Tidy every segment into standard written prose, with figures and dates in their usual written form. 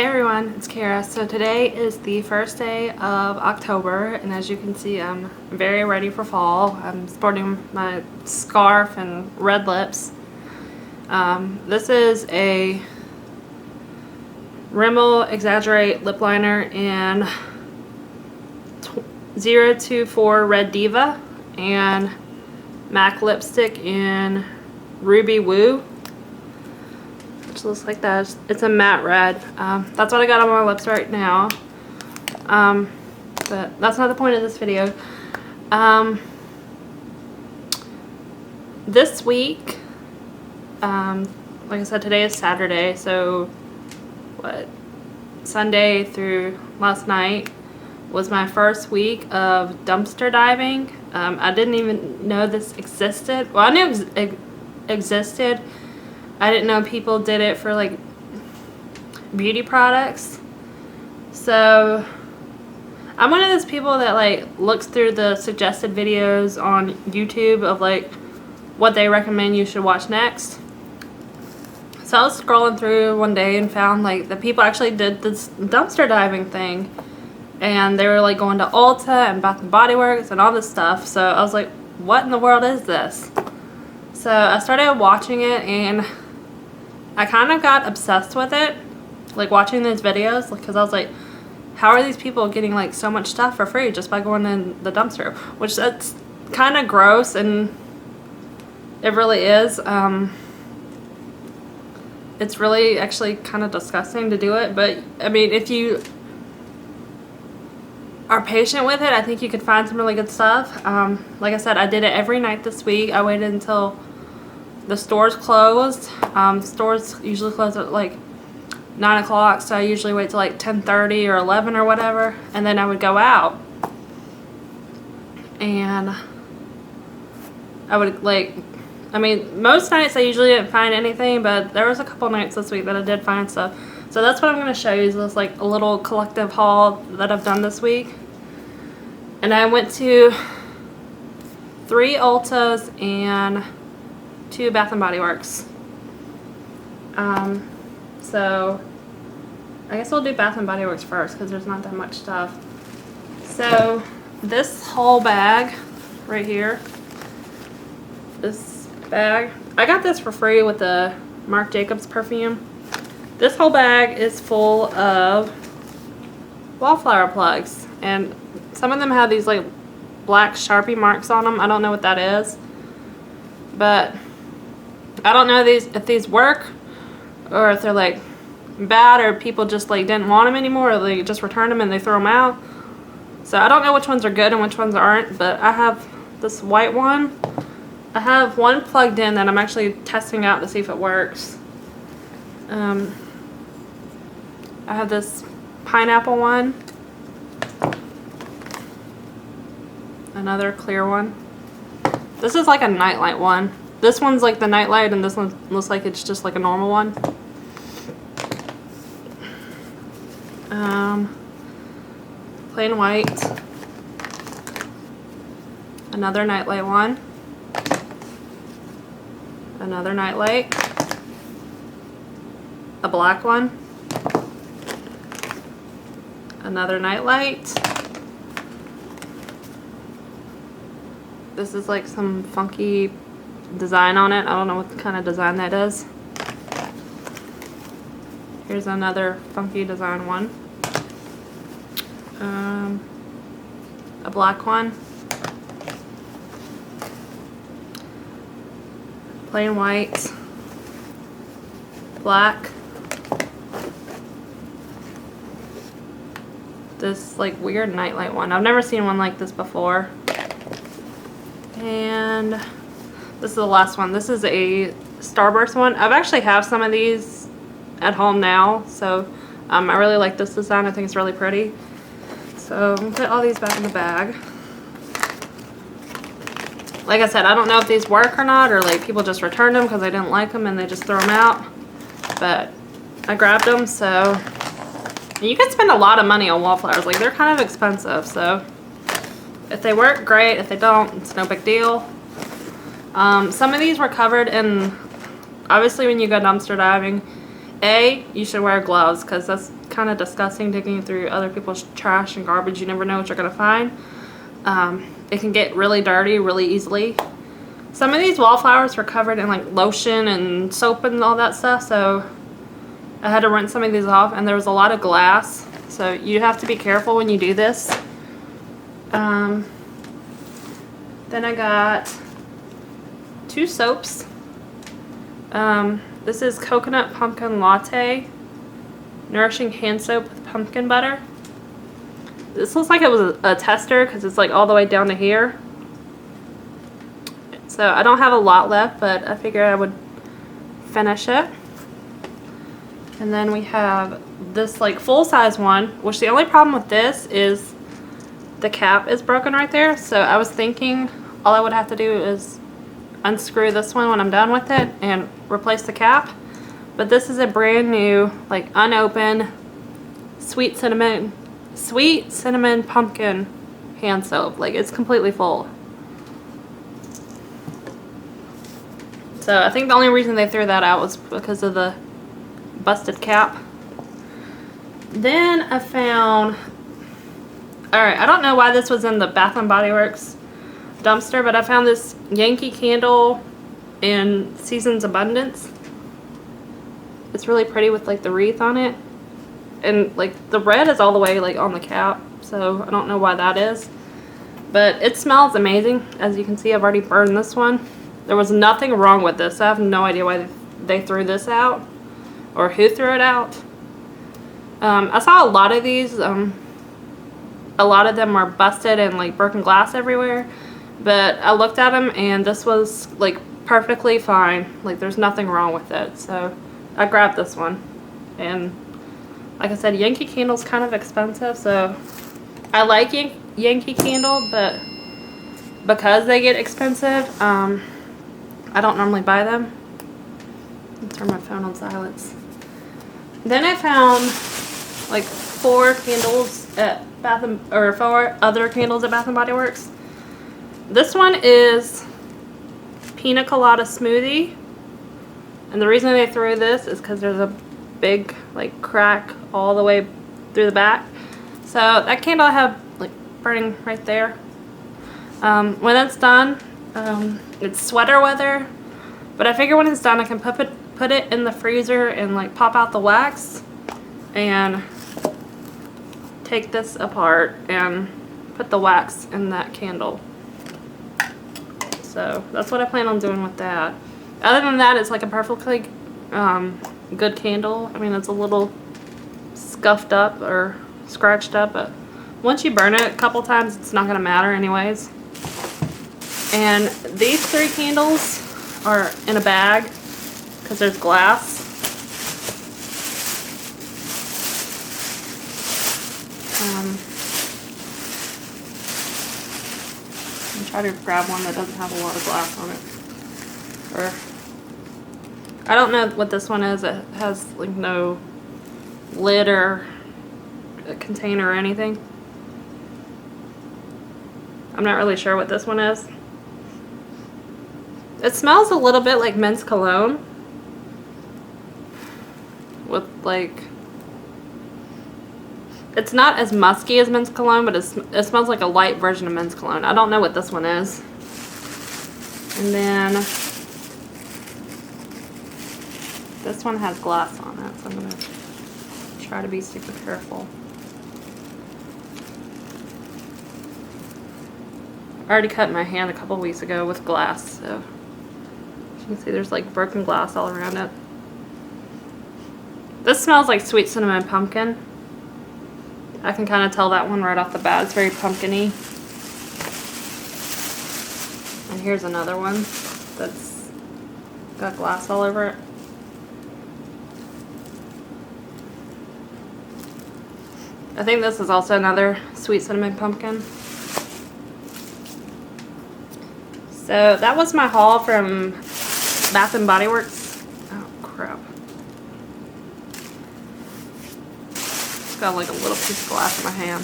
Hey everyone, it's Kara. So today is the first day of October, and as you can see, I'm very ready for fall. I'm sporting my scarf and red lips. This is a Rimmel Exaggerate lip liner in 024 Red Diva and MAC lipstick in Ruby Woo. Which looks like that. It's a matte red. That's what I got on my lips right now. But that's not the point of this video. This week, like I said, today is Saturday, so Sunday through last night was my first week of dumpster diving. I didn't even know this existed. Well, I knew it existed. I didn't know people did it for like beauty products. So I'm one of those people that like looks through the suggested videos on YouTube of like what they recommend you should watch next. So I was scrolling through one day and found like that people actually did this dumpster diving thing, and they were like going to Ulta and Bath and Body Works and all this stuff. So I was like, what in the world is this? So I started watching it and I kind of got obsessed with it, like watching these videos, because I was like, how are these people getting like so much stuff for free just by going in the dumpster? Which that's kind of gross, and it really is. It's really actually kind of disgusting to do it, but I mean, if you are patient with it, I think you could find some really good stuff. Like I said, I did it every night this week. I waited until the stores closed. Stores usually close at like 9 o'clock, so I usually wait till like 10:30 or 11 or whatever, and then I would go out and I would like, I mean, most nights I usually didn't find anything, but there was a couple nights this week that I did find stuff. So that's what I'm going to show you, is this like a little collective haul that I've done this week. And I went to 3 Ultas and 2 Bath and Body Works. So I guess we'll do Bath and Body Works first because there's not that much stuff. So this whole bag right here, this bag, I got this for free with the Marc Jacobs perfume. This whole bag is full of wallflower plugs, and some of them have these like black Sharpie marks on them. I don't know what that is, but I don't know if these work or if they're like bad, or people just like didn't want them anymore, or they just returned them and they threw them out. So I don't know which ones are good and which ones aren't, but I have this white one. I have one plugged in that I'm actually testing out to see if it works. I have this pineapple one, another clear one. This is like a nightlight one. This one's like the nightlight, and this one looks like it's just like a normal one. Plain white. Another nightlight one. Another nightlight. A black one. Another nightlight. This is like some funky design on it. I don't know what kind of design that is. Here's another funky design one. A black one. Plain white. Black. This like weird nightlight one. I've never seen one like this before. And this is the last one. This is a Starburst one. I've actually have some of these at home now, so I really like this design. I think it's really pretty. So I'm gonna put all these back in the bag. Like I said, I don't know if these work or not, or like people just returned them because they didn't like them and they just threw them out. But I grabbed them, so you can spend a lot of money on wallflowers. Like, they're kind of expensive, so if they work, great. If they don't, it's no big deal. Some of these were covered in, obviously when you go dumpster diving, you should wear gloves, because that's kind kind of disgusting digging through other people's trash and garbage. You never know what you're going to find. It can get really dirty really easily. Some of these wallflowers were covered in like lotion and soap and all that stuff, so I had to rinse some of these off, and there was a lot of glass, so you have to be careful when you do this. Then I got 2 soaps. This is Coconut Pumpkin Latte Nourishing Hand Soap with Pumpkin Butter. This looks like it was a tester because it's like all the way down to here. So I don't have a lot left, but I figured I would finish it. And then we have this like full-size one, which the only problem with this is the cap is broken right there. So I was thinking all I would have to do is unscrew this one when I'm done with it and replace the cap. But this is a brand new, like unopened, sweet cinnamon pumpkin hand soap. Like, it's completely full. So I think the only reason they threw that out was because of the busted cap. Then I found, alright, I don't know why this was in the Bath & Body Works dumpster, but I found this Yankee candle in Seasons Abundance. It's really pretty with like the wreath on it. And like the red is all the way like on the cap, so I don't know why that is. But it smells amazing. As you can see, I've already burned this one. There was nothing wrong with this. I have no idea why they threw this out or who threw it out. I saw a lot of these. A lot of them were busted and like broken glass everywhere. But I looked at them and this was like perfectly fine. Like, there's nothing wrong with it. So I grabbed this one. And like I said, Yankee Candle's kind of expensive, so I like Yankee Candle, but because they get expensive, I don't normally buy them. I'll turn my phone on silence. Then I found like 4 candles at four other candles at Bath & Body Works. This one is Pina Colada Smoothie, and the reason they threw this is because there's a big like crack all the way through the back. So that candle I have like burning right there. When it's done, it's sweater weather, but I figure when it's done I can put it in the freezer and like pop out the wax and take this apart and put the wax in that candle. So that's what I plan on doing with that. Other than that, it's like a perfectly good candle. I mean, it's a little scuffed up or scratched up, but once you burn it a couple times, it's not going to matter anyways. And these 3 candles are in a bag because there's glass. I'm trying to grab one that doesn't have a lot of glass on it. Or I don't know what this one is. It has like no lid or a container or anything. I'm not really sure what this one is. It smells a little bit like men's cologne. With like, it's not as musky as men's cologne, but it smells like a light version of men's cologne. I don't know what this one is. And then this one has glass on it, so I'm going to try to be super careful. I already cut my hand a couple weeks ago with glass, so as you can see there's like broken glass all around it. This smells like sweet cinnamon pumpkin. I can kind of tell that one right off the bat. It's very pumpkin-y. And here's another one that's got glass all over it. I think this is also another sweet cinnamon pumpkin. So that was my haul from Bath & Body Works. Oh crap. Got like a little piece of glass in my hand,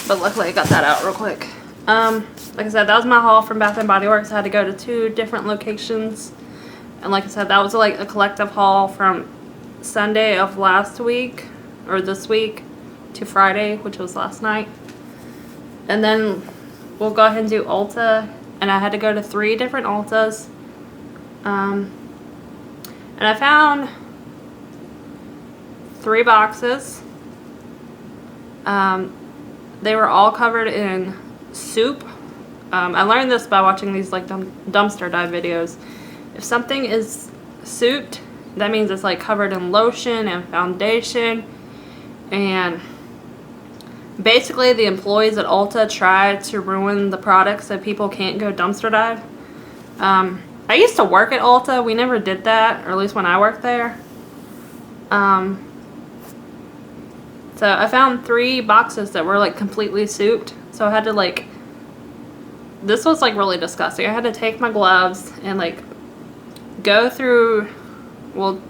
but luckily I got that out real quick. Like I said, that was my haul from Bath & Body Works. I had to go to 2 different locations, and like I said, that was like a collective haul from Sunday of last week or this week to Friday, which was last night. And then we'll go ahead and do Ulta. And I had to go to 3 different Ultas. And I found 3 boxes. They were all covered in soup. I learned this by watching these like dumpster dive videos. If something is souped, that means it's like covered in lotion and foundation. And basically the employees at Ulta try to ruin the product so people can't go dumpster dive. I used to work at Ulta. We never did that, or at least when I worked there. So I found 3 boxes that were like completely souped. So I had to like, this was like really disgusting. I had to take my gloves and like go through, well,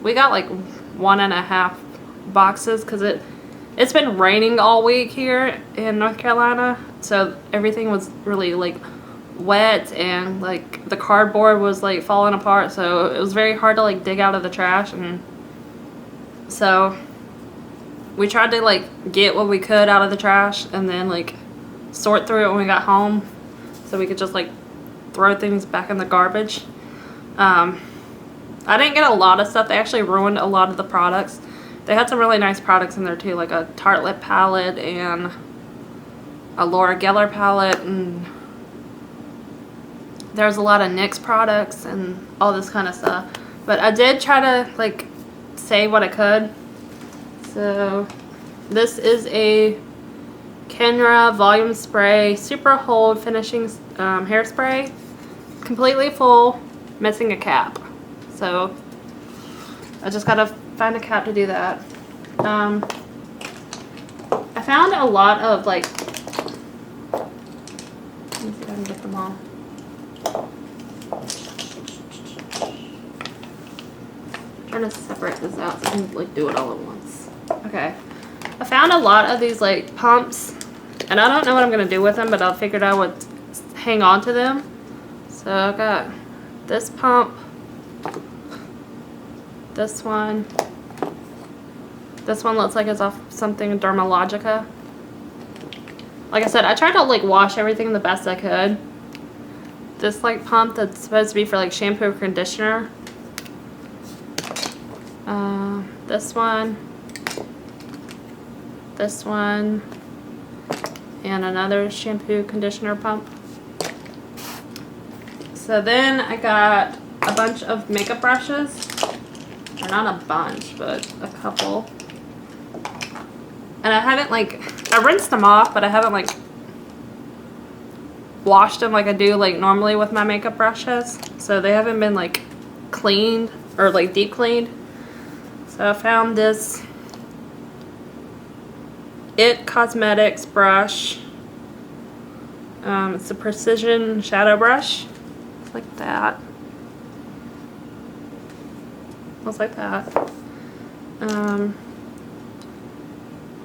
we got like 1.5 boxes because it's been raining all week here in North Carolina. So everything was really like wet, and like the cardboard was like falling apart. So it was very hard to like dig out of the trash. And so we tried to like get what we could out of the trash and then like sort through it when we got home so we could just like throw things back in the garbage. I didn't get a lot of stuff. They actually ruined a lot of the products. They had some really nice products in there too, like a Tartelette palette and a Laura Geller palette, and there was a lot of NYX products and all this kind of stuff. But I did try to like save what I could. So this is a Kenra Volume Spray Super Hold Finishing Hairspray. Completely full, missing a cap. So I just gotta find a cap to do that. I found a lot of like, let me see if I can get them all. I'm trying to separate this out so I can like do it all at once. Okay. I found a lot of these like pumps, and I don't know what I'm gonna do with them, but I'll figure out what hang on to them. So I got this pump, this one. This one looks like it's off something Dermalogica. Like I said, I tried to like wash everything the best I could. This like pump that's supposed to be for like shampoo or conditioner. This one, and another shampoo conditioner pump. So then I got a bunch of makeup brushes, or not a bunch, but a couple. And I haven't like, I rinsed them off, but I haven't like washed them like I do like normally with my makeup brushes. So they haven't been like cleaned or like deep cleaned. So I found this It Cosmetics brush. It's a precision shadow brush. It's like that. Looks like that.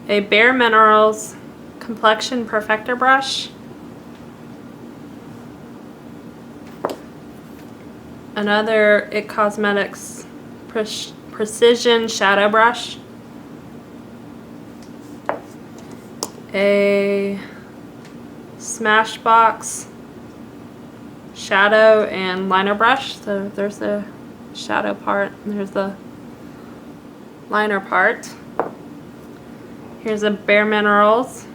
A Bare Minerals Complexion Perfector brush. Another It Cosmetics Precision Shadow Brush. A Smashbox Shadow and Liner Brush. So there's the shadow part, and there's the liner part. Here's a Bare Minerals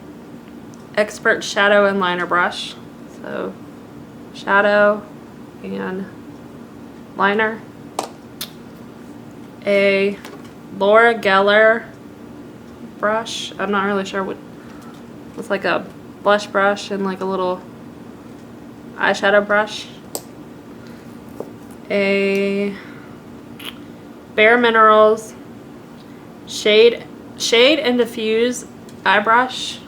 Expert Shadow and Liner Brush. So shadow and liner. A Laura Geller brush. I'm not really sure what. It's like a blush brush and like a little eyeshadow brush. A Bare Minerals Shade and Diffuse eye brush.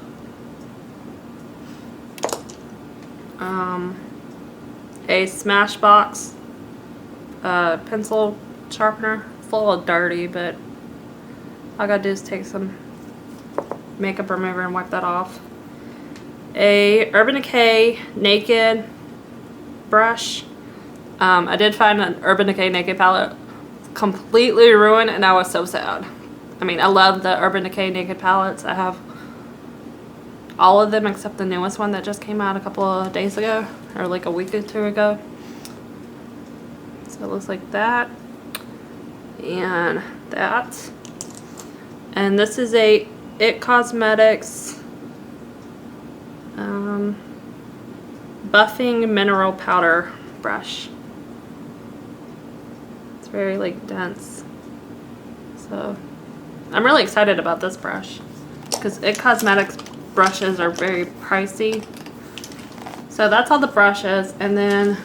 A Smashbox pencil sharpener. It's a little dirty, but all I gotta do is take some makeup remover and wipe that off. A Urban Decay Naked brush. I did find an Urban Decay Naked palette completely ruined, and I was so sad. I mean, I love the Urban Decay Naked palettes. I have all of them except the newest one that just came out a couple of days ago, or like a week or two ago. So it looks like that and that. And this is a It Cosmetics buffing mineral powder brush. It's very like dense. So I'm really excited about this brush because It Cosmetics brushes are very pricey. So that's all the brushes, and then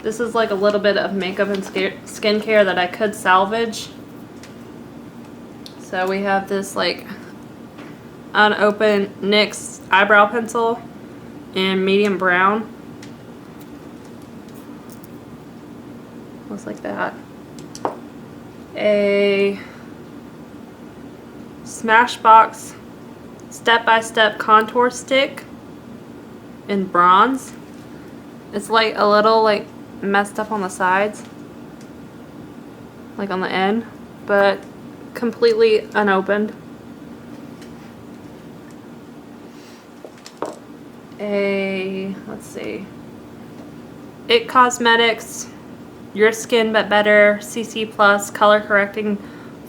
this is like a little bit of makeup and skincare that I could salvage. So we have this like unopened NYX eyebrow pencil in medium brown. Looks like that. A Smashbox step-by-step contour stick in bronze. It's like a little like messed up on the sides, like on the end, but completely unopened. Let's see, It Cosmetics Your Skin But Better CC Plus Color Correcting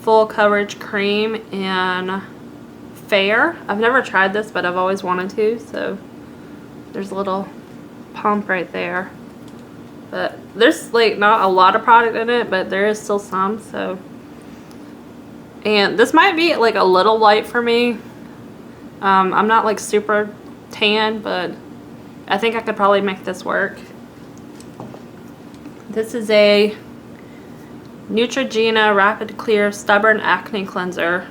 Full Coverage Cream in Fair. I've never tried this, but I've always wanted to, so there's a little pump right there. But there's like not a lot of product in it, but there is still some. So, and this might be like a little light for me. I'm not like super tan, but I think I could probably make this work. This is a Neutrogena Rapid Clear Stubborn Acne Cleanser.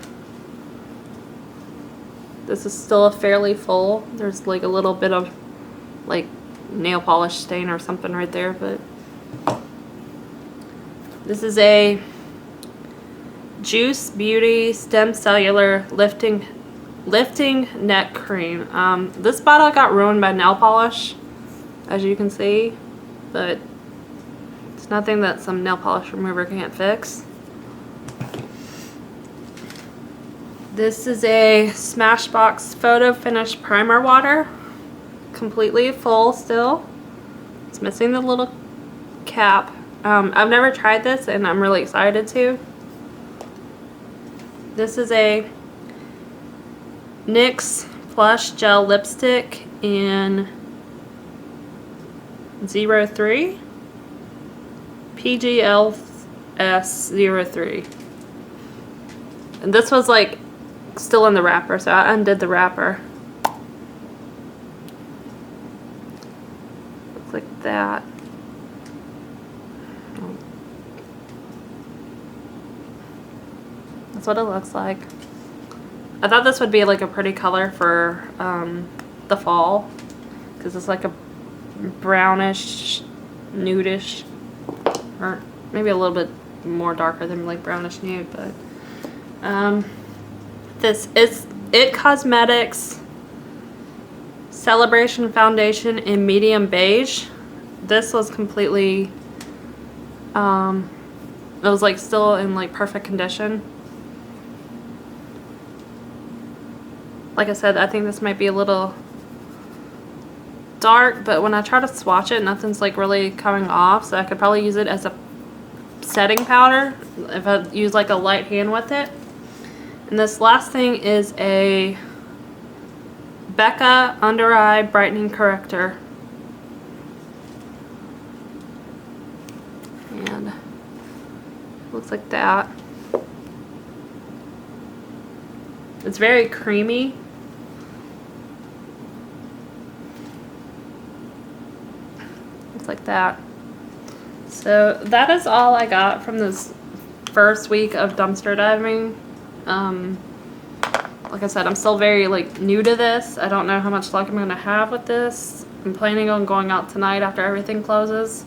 This is still fairly full. There's like a little bit of like nail polish stain or something right there, but this is a Juice Beauty Stem Cellular Lifting Neck Cream. This bottle got ruined by nail polish, as you can see, but it's nothing that some nail polish remover can't fix. This is a Smashbox Photo Finish Primer Water. Completely full still. It's missing the little cap. I've never tried this and I'm really excited to. This is a NYX Plush Gel Lipstick in 03. PGLS03. And this was like still in the wrapper, so I undid the wrapper. Looks like that. That's what it looks like. I thought this would be like a pretty color for the fall, because it's like a brownish, nudish, or maybe a little bit more darker than like brownish nude, but this is It Cosmetics Celebration Foundation in medium beige. This was completely it was like still in like perfect condition. Like I said, I think this might be a little dark, but when I try to swatch it, nothing's like really coming off, so I could probably use it as a setting powder if I use like a light hand with it. And this last thing is a Becca Under Eye Brightening Corrector. And it looks like that. It's very creamy. Looks like that. So that is all I got from this first week of dumpster diving. Like I said, I'm still very like new to this. I don't know how much luck I'm gonna have with this. I'm planning on going out tonight after everything closes.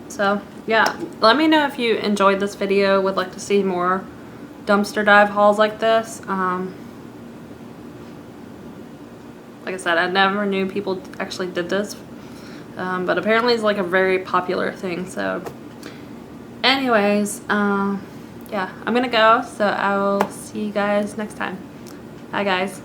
So yeah, let me know if you enjoyed this video, would like to see more dumpster dive hauls like this. Like I said, I never knew people actually did this, but apparently it's like a very popular thing. So Anyways, yeah, I'm gonna go, so I will see you guys next time. Bye, guys.